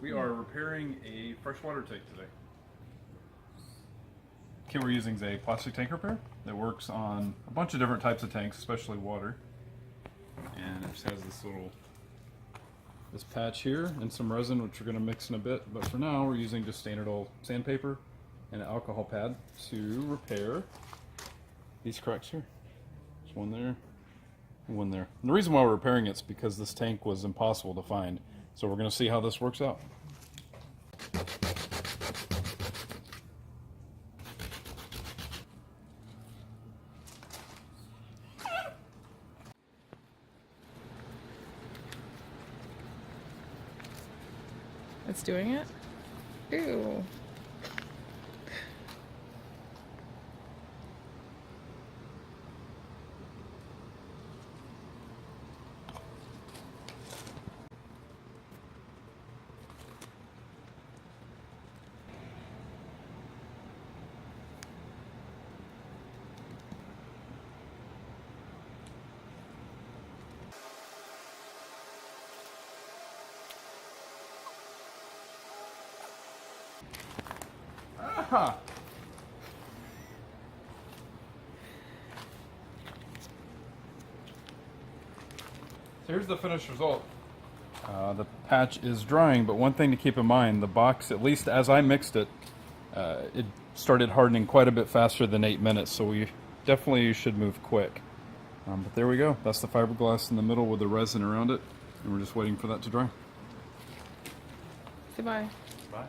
We are repairing a freshwater tank today. Kit we're using is a plastic tank repair that works on a bunch of different types of tanks, especially water. And it just has this patch here and some resin, which we're going to mix in a bit. But for now, we're using just standard old sandpaper and an alcohol pad to repair these cracks here. There's one there, and one there. And the reason why we're repairing it is because this tank was impossible to find. So we're going to see how this works out. It's doing it? Ew. Aha! So here's the finished result. The patch is drying, but one thing to keep in mind, the box, at least as I mixed it, it started hardening quite a bit faster than 8 minutes, so we definitely should move quick. But there we go. That's the fiberglass in the middle with the resin around it, and we're just waiting for that to dry. Goodbye. Bye.